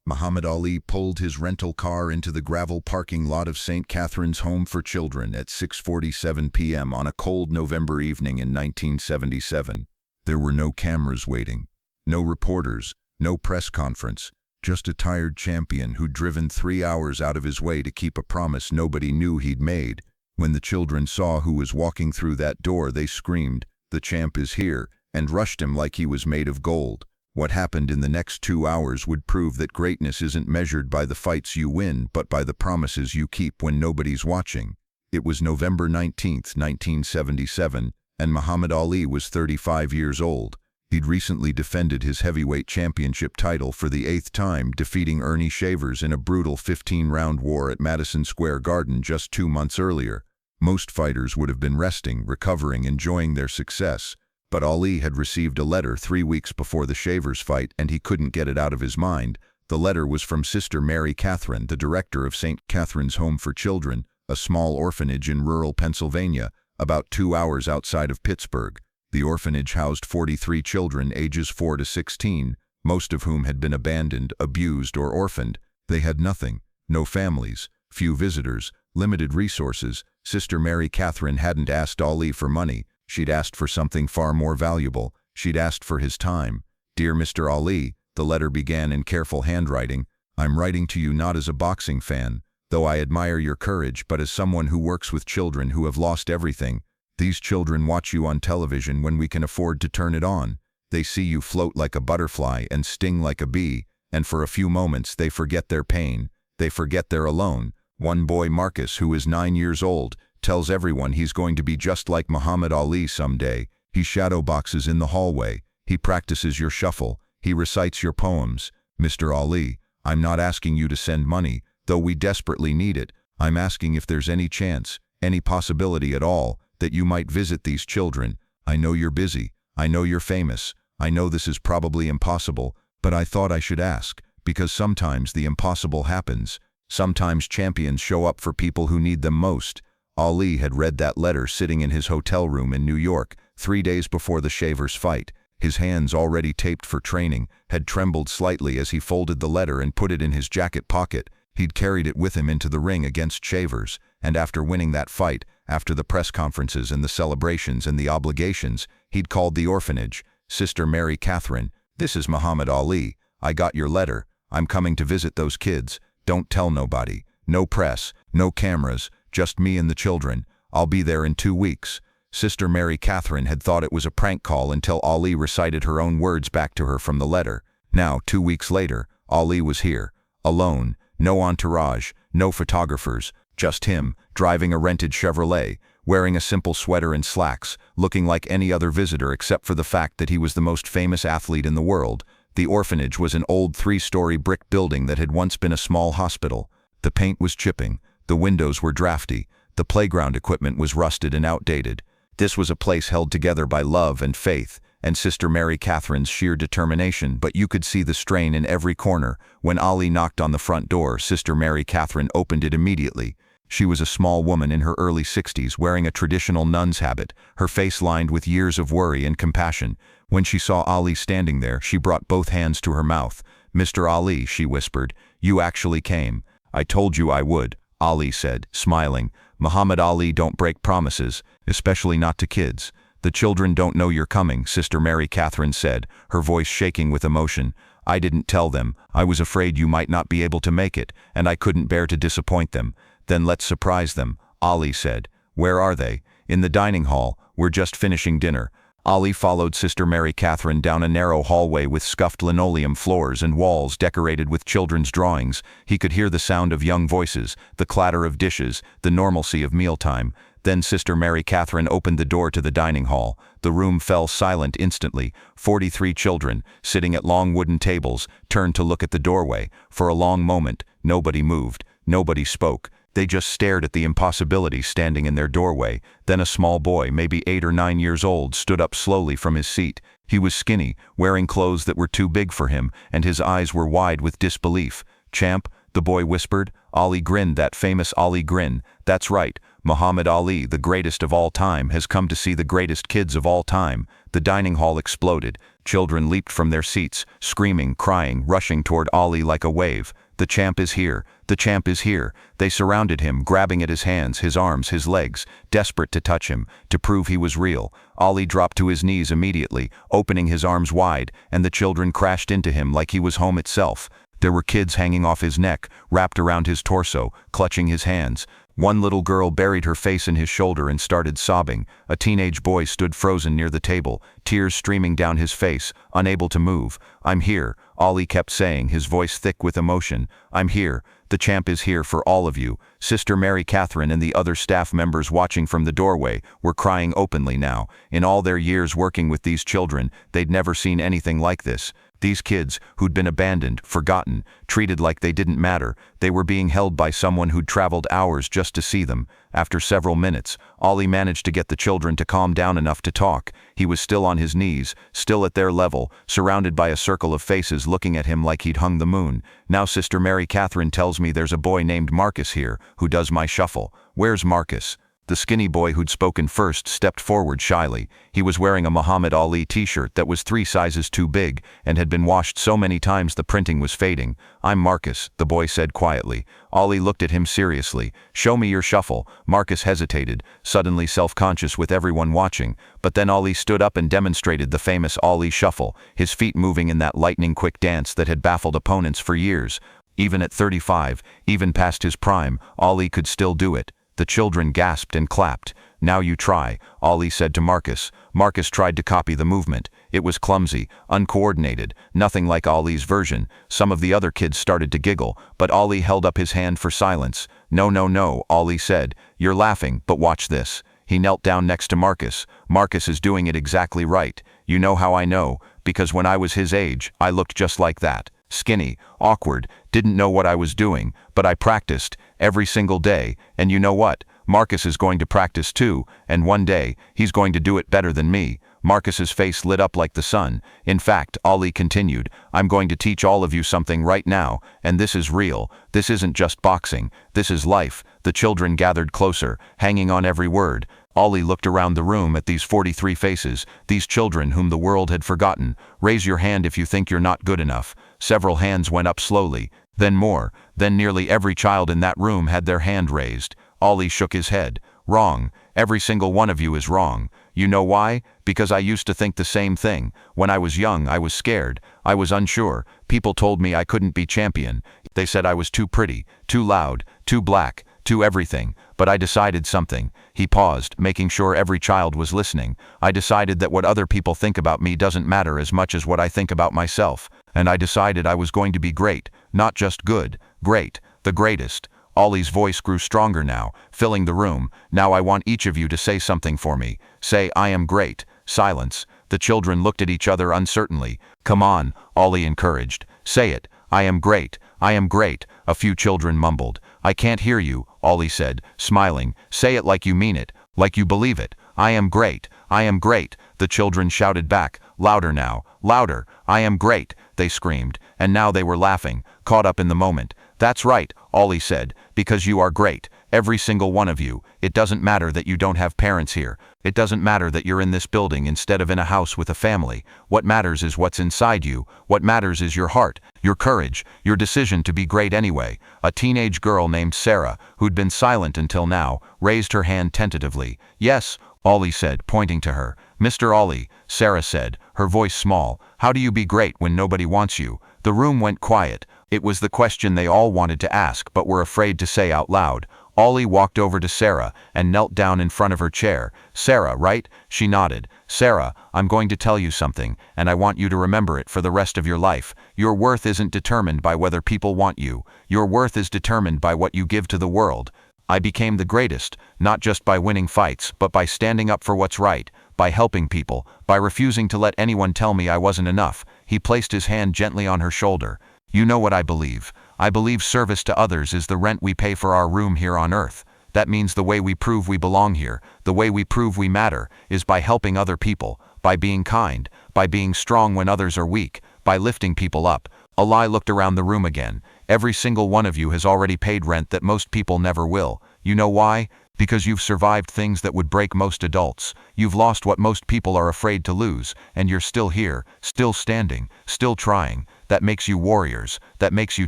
Muhammad Ali pulled his rental car into the gravel parking lot of St. Catherine's Home for Children at 6:47 p.m. on a cold November evening in 1977. There were no cameras waiting, no reporters, no press conference, just a tired champion who'd driven 3 hours out of his way to keep a promise nobody knew he'd made. When the children saw who was walking through that door, they screamed, "The champ is here," and rushed him like he was made of gold. What happened in the next 2 hours would prove that greatness isn't measured by the fights you win, but by the promises you keep when nobody's watching. It was November 19th, 1977, and Muhammad Ali was 35 years old. He'd recently defended his heavyweight championship title for the 8th time, defeating Ernie Shavers in a brutal 15-round war at Madison Square Garden just 2 months earlier. Most fighters would have been resting, recovering, enjoying their success. But Ali had received a letter 3 weeks before the Shavers fight, and he couldn't get it out of his mind. The letter was from Sister Mary Catherine, the director of St. Catherine's Home for Children, a small orphanage in rural Pennsylvania, about 2 hours outside of Pittsburgh. The orphanage housed 43 children ages 4 to 16, most of whom had been abandoned, abused, or orphaned. They had nothing, no families, few visitors, limited resources. Sister Mary Catherine hadn't asked Ali for money. She'd asked for something far more valuable. She'd asked for his time. "Dear Mr. Ali," the letter began in careful handwriting, "I'm writing to you not as a boxing fan, though I admire your courage, but as someone who works with children who have lost everything. These children watch you on television when we can afford to turn it on. They see you float like a butterfly and sting like a bee, and for a few moments they forget their pain. They forget they're alone. One boy, Marcus, who is 9 years old, tells everyone he's going to be just like Muhammad Ali someday. He shadow boxes in the hallway. He practices your shuffle. He recites your poems. Mr. Ali, I'm not asking you to send money, though we desperately need it. I'm asking if there's any chance, any possibility at all, that you might visit these children. I know you're busy. I know you're famous. I know this is probably impossible, but I thought I should ask, because sometimes the impossible happens. Sometimes champions show up for people who need them most." Ali had read that letter sitting in his hotel room in New York, 3 days before the Shavers fight. His hands, already taped for training, had trembled slightly as he folded the letter and put it in his jacket pocket. He'd carried it with him into the ring against Shavers, and after winning that fight, after the press conferences and the celebrations and the obligations, he'd called the orphanage. "Sister Mary Catherine, this is Muhammad Ali. I got your letter. I'm coming to visit those kids. Don't tell nobody. No press, no cameras, just me and the children. I'll be there in 2 weeks." Sister Mary Catherine had thought it was a prank call until Ali recited her own words back to her from the letter. Now, 2 weeks later, Ali was here, alone, no entourage, no photographers, just him, driving a rented Chevrolet, wearing a simple sweater and slacks, looking like any other visitor except for the fact that he was the most famous athlete in the world. The orphanage was an old 3-story brick building that had once been a small hospital. The paint was chipping. The windows were drafty. The playground equipment was rusted and outdated. This was a place held together by love and faith, and Sister Mary Catherine's sheer determination, but you could see the strain in every corner. When Ali knocked on the front door, Sister Mary Catherine opened it immediately. She was a small woman in her early 60s, wearing a traditional nun's habit, her face lined with years of worry and compassion. When she saw Ali standing there, she brought both hands to her mouth. "Mr. Ali," she whispered, "you actually came." "I told you I would," Ali said, smiling. "Muhammad Ali don't break promises, especially not to kids." "The children don't know you're coming," Sister Mary Catherine said, her voice shaking with emotion. "I didn't tell them. I was afraid you might not be able to make it, and I couldn't bear to disappoint them." "Then let's surprise them," Ali said. "Where are they?" "In the dining hall. We're just finishing dinner." Ali followed Sister Mary Catherine down a narrow hallway with scuffed linoleum floors and walls decorated with children's drawings. He could hear the sound of young voices, the clatter of dishes, the normalcy of mealtime. Then Sister Mary Catherine opened the door to the dining hall. The room fell silent instantly. 43 children, sitting at long wooden tables, turned to look at the doorway. For a long moment, nobody moved, nobody spoke. They just stared at the impossibility standing in their doorway. Then a small boy, maybe 8 or 9 years old, stood up slowly from his seat. He was skinny, wearing clothes that were too big for him, and his eyes were wide with disbelief. "Champ," the boy whispered. Ali grinned, that famous Ali grin. "That's right. Muhammad Ali, the greatest of all time, has come to see the greatest kids of all time." The dining hall exploded. Children leaped from their seats, screaming, crying, rushing toward Ollie like a wave. The champ is here. The champ is here. They surrounded him, grabbing at his hands, his arms, his legs, desperate to touch him, to prove he was real. Ollie dropped to his knees immediately, opening his arms wide, and the children crashed into him like he was home itself. There were kids hanging off his neck, wrapped around his torso, clutching his hands. One little girl buried her face in his shoulder and started sobbing. A teenage boy stood frozen near the table, tears streaming down his face, unable to move. "I'm here," Ollie kept saying, his voice thick with emotion. "I'm here. The champ is here for all of you." Sister Mary Catherine and the other staff members watching from the doorway were crying openly now. In all their years working with these children, they'd never seen anything like this. These kids, who'd been abandoned, forgotten, treated like they didn't matter, they were being held by someone who'd traveled hours just to see them. After several minutes, Ollie managed to get the children to calm down enough to talk. He was still on his knees, still at their level, surrounded by a circle of faces looking at him like he'd hung the moon. "Now Sister Mary Catherine tells me there's a boy named Marcus here, who does my shuffle. Where's Marcus?" The skinny boy who'd spoken first stepped forward shyly. He was wearing a Muhammad Ali t-shirt that was 3 sizes too big and had been washed so many times the printing was fading. "I'm Marcus," the boy said quietly. Ollie looked at him seriously. "Show me your shuffle." Marcus hesitated, suddenly self-conscious with everyone watching, but then Ollie stood up and demonstrated the famous Ollie shuffle, his feet moving in that lightning-quick dance that had baffled opponents for years. Even at 35, even past his prime, Ollie could still do it. The children gasped and clapped. "Now you try," Ollie said to Marcus. Marcus tried to copy the movement. It was clumsy, uncoordinated, nothing like Ollie's version. Some of the other kids started to giggle, but Ollie held up his hand for silence. "No, no, no," Ollie said. "You're laughing, but watch this." He knelt down next to Marcus. "Marcus is doing it exactly right. You know how I know? Because when I was his age, I looked just like that. Skinny, awkward, didn't know what I was doing, but I practiced every single day, and you know what? Marcus is going to practice too, and one day, he's going to do it better than me." Marcus's face lit up like the sun. "In fact," Ollie continued, "I'm going to teach all of you something right now, and this is real. This isn't just boxing. This is life." The children gathered closer, hanging on every word. Ollie looked around the room at these 43 faces, these children whom the world had forgotten. "Raise your hand if you think you're not good enough." Several hands went up slowly, then more, then nearly every child in that room had their hand raised. Ollie shook his head. "Wrong. Every single one of you is wrong. You know why? Because I used to think the same thing. When I was young, I was scared. I was unsure. People told me I couldn't be champion. They said I was too pretty, too loud, too black, too everything. But I decided something." He paused, making sure every child was listening. "I decided that what other people think about me doesn't matter as much as what I think about myself. And I decided I was going to be great, not just good, great, the greatest." Ollie's voice grew stronger now, filling the room. "Now I want each of you to say something for me. Say, 'I am great.'" Silence. The children looked at each other uncertainly. "Come on," Ollie encouraged. "Say it. 'I am great. I am great.'" A few children mumbled. "I can't hear you," Ollie said, smiling. "Say it like you mean it, like you believe it. 'I am great. I am great.'" The children shouted back, louder now, louder. "I am great," they screamed, and now they were laughing, caught up in the moment. "That's right," Ollie said, "because you are great. Every single one of you. It doesn't matter that you don't have parents here. It doesn't matter that you're in this building instead of in a house with a family. What matters is what's inside you. What matters is your heart, your courage, your decision to be great anyway." A teenage girl named Sarah, who'd been silent until now, raised her hand tentatively. "Yes," Ollie said, pointing to her. "Mr. Ollie," Sarah said, her voice small, "how do you be great when nobody wants you?" The room went quiet. It was the question they all wanted to ask but were afraid to say out loud. Ollie walked over to Sarah and knelt down in front of her chair. "Sarah, right?" She nodded. "Sarah, I'm going to tell you something, and I want you to remember it for the rest of your life. Your worth isn't determined by whether people want you. Your worth is determined by what you give to the world. I became the greatest, not just by winning fights, but by standing up for what's right, by helping people, by refusing to let anyone tell me I wasn't enough." He placed his hand gently on her shoulder. "You know what I believe. I believe service to others is the rent we pay for our room here on earth. That means the way we prove we belong here, the way we prove we matter, is by helping other people, by being kind, by being strong when others are weak, by lifting people up." Ollie looked around the room again. "Every single one of you has already paid rent that most people never will. You know why? Because you've survived things that would break most adults. You've lost what most people are afraid to lose, and you're still here, still standing, still trying. That makes you warriors. That makes you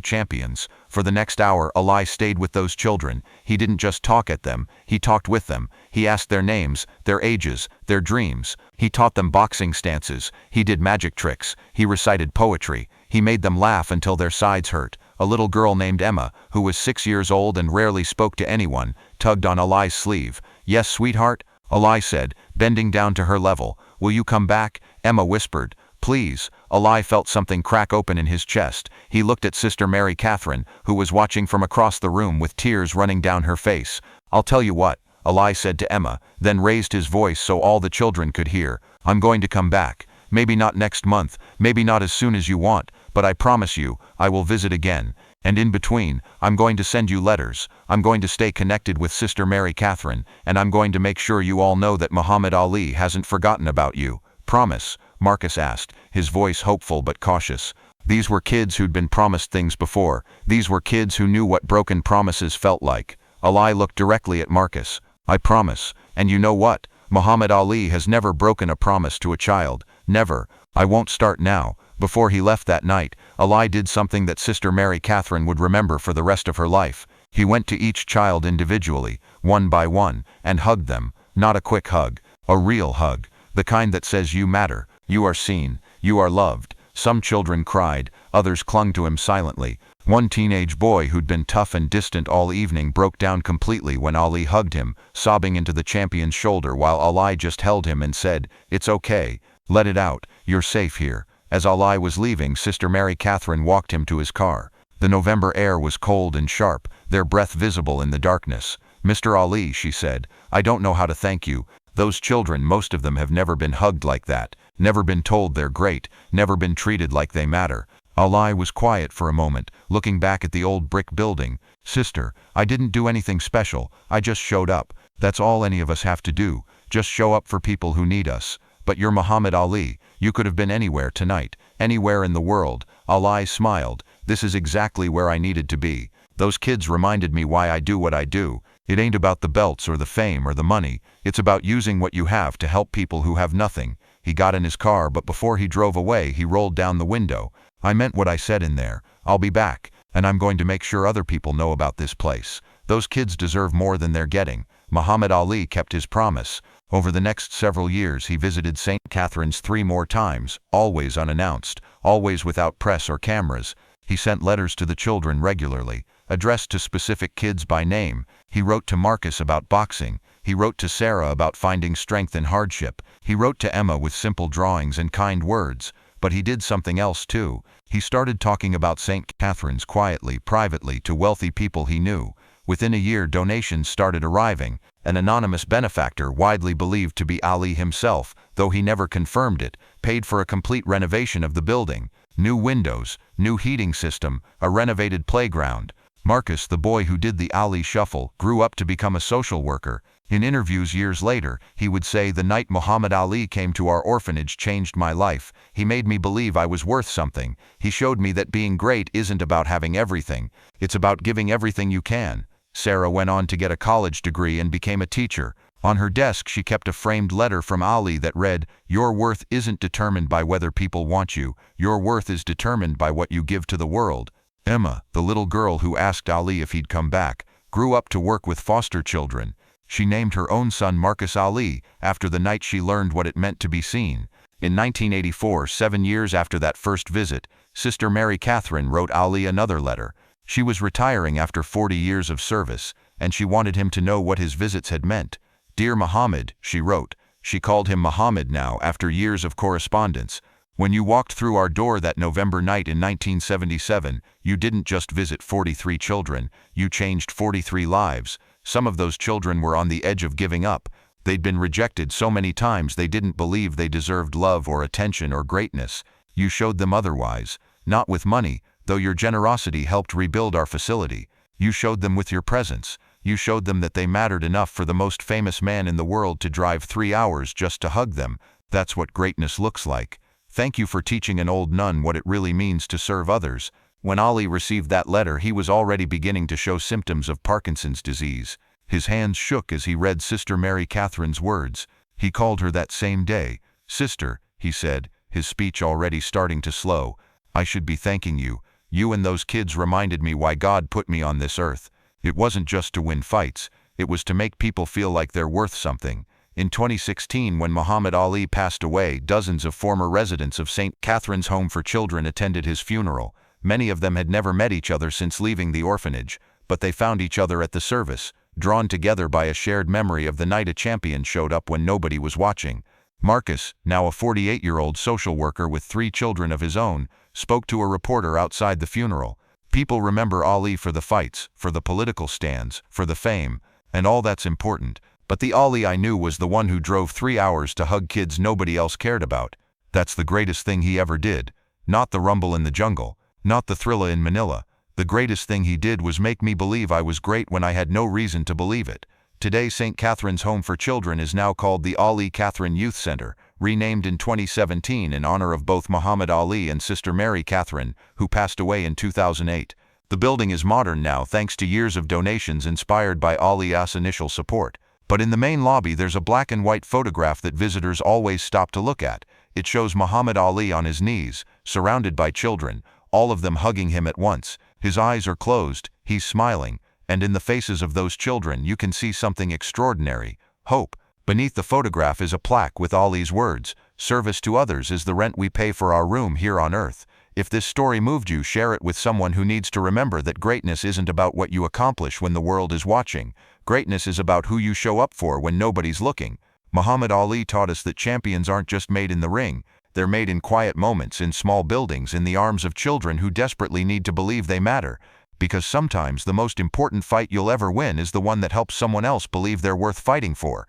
champions. For the next hour, Ali stayed with those children. He didn't just talk at them, he talked with them. He asked their names, their ages, their dreams. He taught them boxing stances. He did magic tricks. He recited poetry. He made them laugh until their sides hurt. A little girl named Emma, who was 6 years old and rarely spoke to anyone, tugged on Ali's sleeve. "Yes, sweetheart," Ali said, bending down to her level. "Will you come back?" Emma whispered. "Please." Ali felt something crack open in his chest. He looked at Sister Mary Catherine, who was watching from across the room with tears running down her face. "I'll tell you what," Ali said to Emma, then raised his voice so all the children could hear. "I'm going to come back. Maybe not next month, maybe not as soon as you want, but I promise you, I will visit again. And in between, I'm going to send you letters. I'm going to stay connected with Sister Mary Catherine, and I'm going to make sure you all know that Muhammad Ali hasn't forgotten about you. Promise?" Marcus asked, his voice hopeful but cautious. These were kids who'd been promised things before. These were kids who knew what broken promises felt like. Ali looked directly at Marcus. "I promise. And you know what? Muhammad Ali has never broken a promise to a child. Never. I won't start now." Before he left that night, Ali did something that Sister Mary Catherine would remember for the rest of her life. He went to each child individually, one by one, and hugged them. Not a quick hug. A real hug. The kind that says you matter, you are seen, you are loved. Some children cried, others clung to him silently. One teenage boy who'd been tough and distant all evening broke down completely when Ali hugged him, sobbing into the champion's shoulder while Ali just held him and said, "It's okay. Let it out. You're safe here." As Ali was leaving, Sister Mary Catherine walked him to his car. The November air was cold and sharp, their breath visible in the darkness. "Mr. Ali," she said, "I don't know how to thank you. Those children, most of them have never been hugged like that, never been told they're great, never been treated like they matter." Ali was quiet for a moment, looking back at the old brick building. "Sister, I didn't do anything special, I just showed up. That's all any of us have to do, just show up for people who need us. But you're Muhammad Ali, you could have been anywhere tonight, anywhere in the world." Ali smiled. "This is exactly where I needed to be. Those kids reminded me why I do what I do. It ain't about the belts or the fame or the money, it's about using what you have to help people who have nothing." He got in his car, but before he drove away he rolled down the window. "I meant what I said in there. I'll be back, and I'm going to make sure other people know about this place. Those kids deserve more than they're getting." Muhammad Ali kept his promise. Over the next several years he visited St. Catherine's 3 more times, always unannounced, always without press or cameras. He sent letters to the children regularly, addressed to specific kids by name. He wrote to Marcus about boxing. He wrote to Sarah about finding strength in hardship. He wrote to Emma with simple drawings and kind words. But he did something else too. He started talking about St. Catherine's quietly, privately, to wealthy people he knew. Within a year donations started arriving. An anonymous benefactor, widely believed to be Ali himself, though he never confirmed it, paid for a complete renovation of the building. New windows, new heating system, a renovated playground. Marcus, the boy who did the Ali shuffle, grew up to become a social worker. In interviews years later, he would say, "The night Muhammad Ali came to our orphanage changed my life. He made me believe I was worth something. He showed me that being great isn't about having everything. It's about giving everything you can." Sarah went on to get a college degree and became a teacher. On her desk she kept a framed letter from Ali that read, "Your worth isn't determined by whether people want you. Your worth is determined by what you give to the world." Emma, the little girl who asked Ali if he'd come back, grew up to work with foster children. She named her own son Marcus Ali after the night she learned what it meant to be seen. In 1984, 7 years after that first visit, Sister Mary Catherine wrote Ali another letter. She was retiring after 40 years of service, and she wanted him to know what his visits had meant. "Dear Muhammad," she wrote. She called him Muhammad now after years of correspondence. "When you walked through our door that November night in 1977, you didn't just visit 43 children, you changed 43 lives. Some of those children were on the edge of giving up. They'd been rejected so many times they didn't believe they deserved love or attention or greatness. You showed them otherwise. Not with money, though your generosity helped rebuild our facility. You showed them with your presence. You showed them that they mattered enough for the most famous man in the world to drive 3 hours just to hug them. That's what greatness looks like. Thank you for teaching an old nun what it really means to serve others." When Ali received that letter, he was already beginning to show symptoms of Parkinson's disease. His hands shook as he read Sister Mary Catherine's words. He called her that same day. "Sister," he said, his speech already starting to slow, "I should be thanking you. You and those kids reminded me why God put me on this earth. It wasn't just to win fights, it was to make people feel like they're worth something." In 2016, when Muhammad Ali passed away, dozens of former residents of St. Catherine's Home for Children attended his funeral. Many of them had never met each other since leaving the orphanage, but they found each other at the service, drawn together by a shared memory of the night a champion showed up when nobody was watching. Marcus, now a 48-year-old social worker with 3 children of his own, spoke to a reporter outside the funeral. "People remember Ali for the fights, for the political stands, for the fame, and all that's important. But the Ali I knew was the one who drove 3 hours to hug kids nobody else cared about. That's the greatest thing he ever did. Not the rumble in the jungle, not the thriller in Manila. The greatest thing he did was make me believe I was great when I had no reason to believe it." Today, St. Catherine's Home for Children is now called the Ali Catherine Youth Center, renamed in 2017 in honor of both Muhammad Ali and Sister Mary Catherine, who passed away in 2008. The building is modern now thanks to years of donations inspired by Ali's initial support. But in the main lobby there's a black and white photograph that visitors always stop to look at. It shows Muhammad Ali on his knees, surrounded by children, all of them hugging him at once. His eyes are closed, he's smiling, and in the faces of those children you can see something extraordinary: hope. Beneath the photograph is a plaque with Ali's words, "Service to others is the rent we pay for our room here on earth." If this story moved you, share it with someone who needs to remember that greatness isn't about what you accomplish when the world is watching. Greatness is about who you show up for when nobody's looking. Muhammad Ali taught us that champions aren't just made in the ring, they're made in quiet moments, in small buildings, in the arms of children who desperately need to believe they matter. Because sometimes the most important fight you'll ever win is the one that helps someone else believe they're worth fighting for.